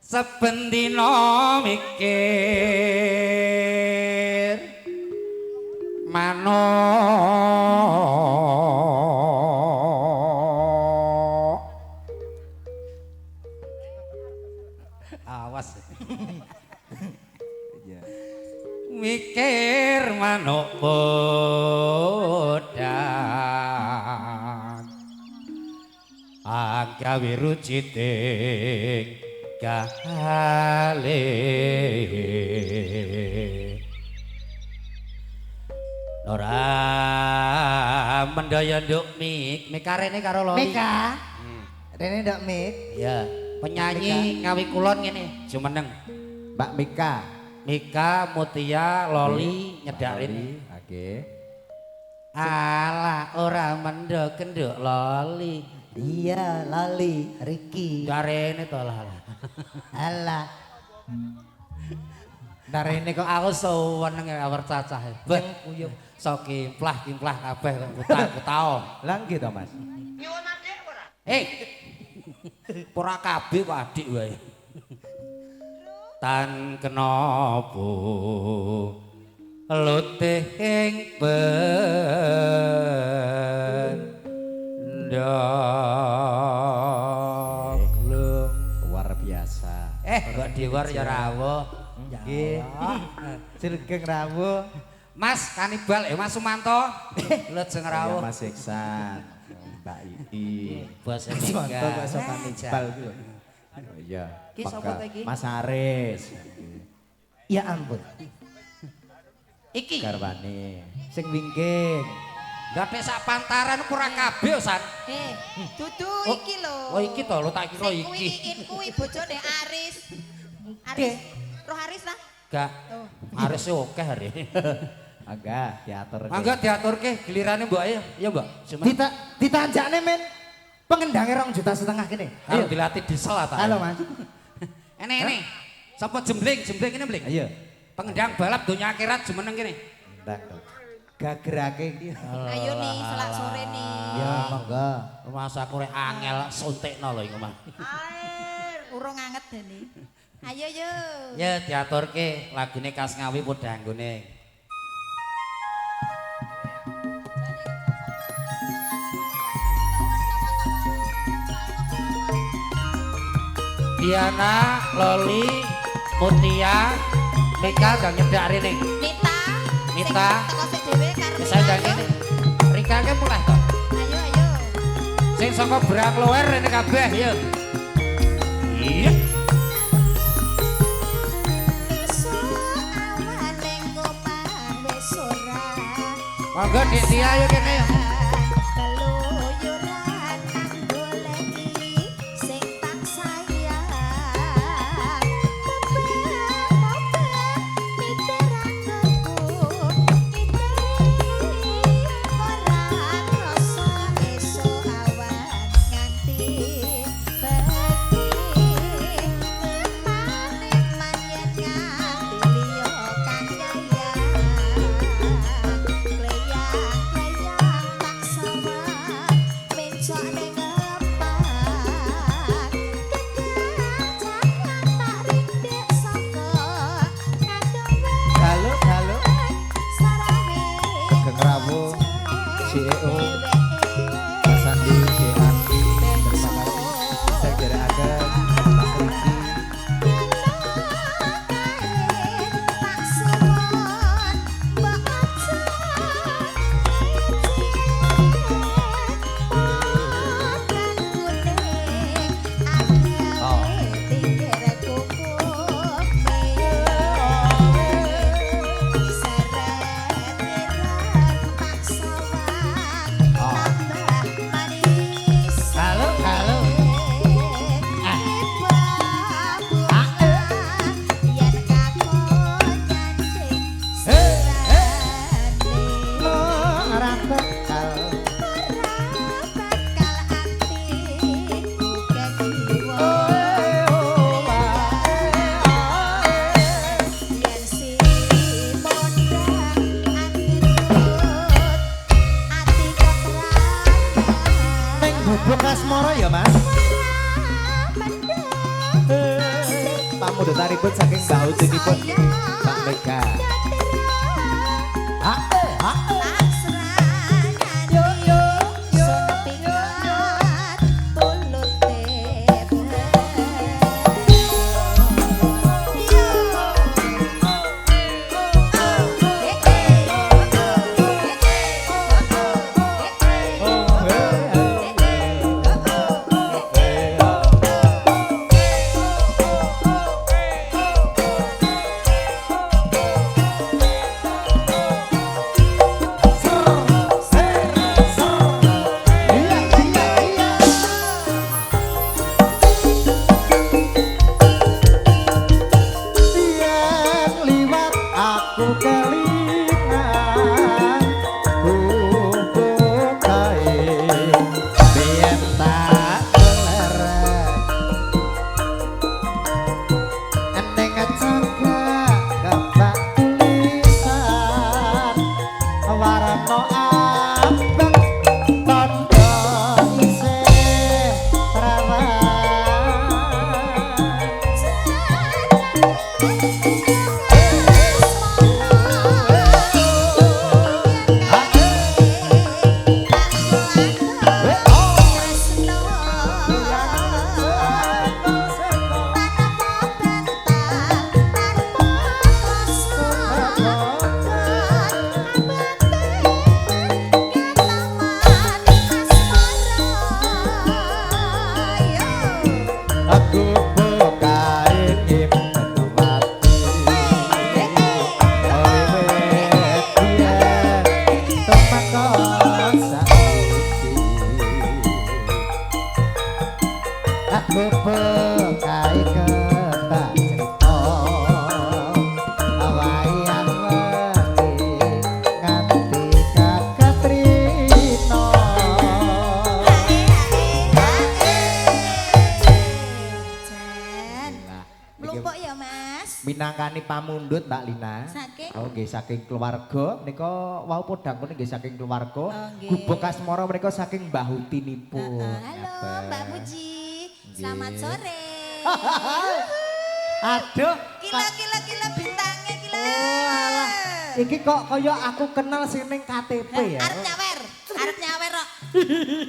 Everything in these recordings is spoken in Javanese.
Saben dina mikir manuk awas mikir manuk podang agawe ruciting kale ora mendaya nduk mik karene karo Loli Mika rene ndak Mik ya penyanyi ngawi kulon ngene jumeneng Mbak Mika Mika Mutia Loli nyedak rene oke alah ora mendha kenduk Loli iya Lali Riki darene to lah alah darene kok aku seneng awar cacah ben kuyup sok kimplah kabeh kok kutao lah nggih to Mas Nyuwun adik ora? Ora kabeh kok adik wae tan kenapa luting bendok luar biasa kok diwar ya rawuh nggih sregeng rawuh Mas kanibal Mas Sumanto lajeng rawuh Mas Iksan Mbak Ii bos Mas Sumanto kok iso kanibal ku oh iya Ki sapa ta iki? Mas Aris ya ampun iki garwane sing wingking Dape sak pantaran kurang kabeh San. Dudu iki lho. Oh iki to lho tak kira iki. Kuwi bojone Aris. Aris. Roh Aris ta? Gak. Aris oke hari. Agak diatur. Mangga diaturke gilirane Mbak ya. Ya Mbak. Ditanjakne men. Pengendangnya 2,5 juta kene. Ayo dilatih diesel ta. Halo Mas. Ini. Sapa jembling ini bling. Ayo. Pengendang balap donya akhirat jumeneng kene. Ndang to. Gagerake iki. Ayo nih selak sore nih. Ya monggo. Masa aku rek angel suntikno lho iku mah. Air urung anget dene. Ayo yo. Ya diaturke lagune Kas Ngawi padha anggone. Diana, Loli, Mutia, Mika dan nyedak rene. Nita. Teko sik dhewe karo. Bisa jane. Rika ke mulai to. Ayo ayo. Sing saka Brang Lower rene kabeh ya. Iya. Monggo Dik Tia ayo kene ya. pamundhutanipun saking Mbah Utinipun Mbak Mega. Minangkani pamundhut Mbak Lina. Saking? Oh nggih saking keluarga menika wau podang pun nggih saking keluarga. Oh, nggih. Gubuk Asmara menika saking Mbah Utinipun. Halo Mbak Puji. Selamat sore. Aduh. Kila bintangnya kila. Oh alah. Iki kok kaya aku kenal sing ning KTP ya. Arep nyawer kok.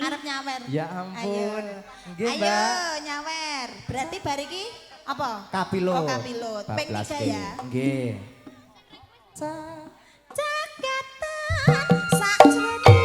Arep nyawer. Ya ampun. Nggih Ayo Mbak. nyawer. Berarti bar iki apa? Kapilot. Oh kapilot. Ping 3 ya. Nggih. Cagatan sakjroning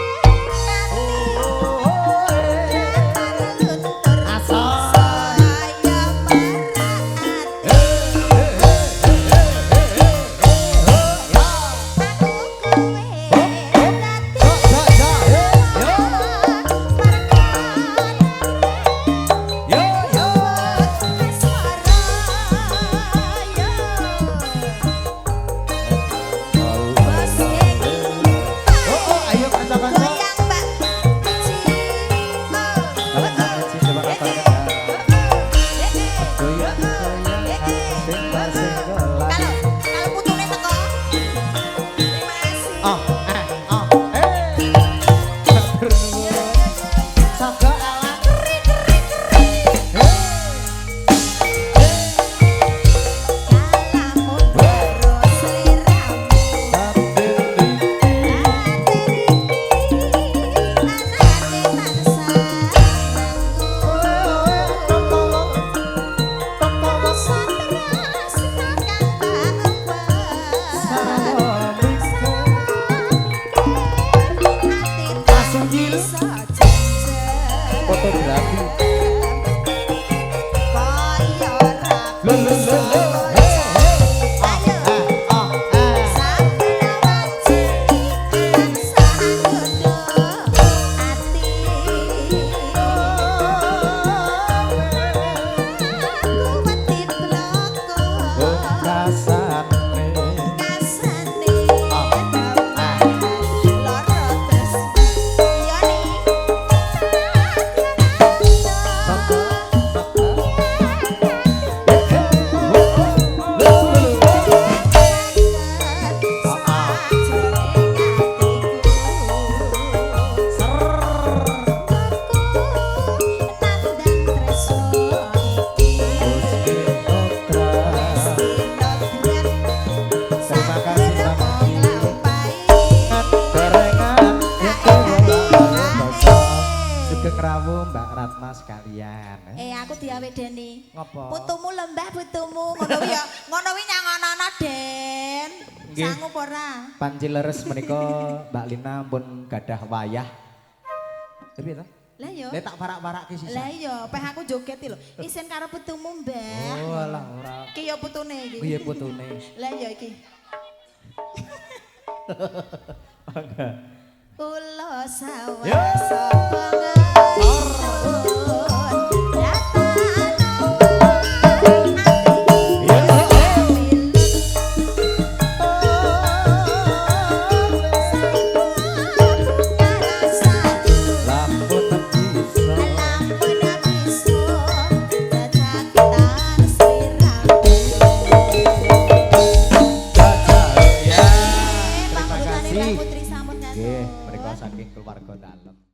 sampean. Aku diawedeni. Ngopo? Putumu lembah putumu. Ngono kuwi ya, ngono kuwi nyangono Den. Nggih. Sangu apa ora? Panci leres menika Mbak Lina pun gadah wayah. Tapi ta? Lah yo. Nek tak parak-parake sisa. Lah iya, peh aku joget lho. Isin karo putumu, Mbah. Oh alah ora. Iki ya putune iki. Piye putune? Lah iya iki. Ulo sawah sapa Putri sampun Nggih, mereka saking keluarga dalem.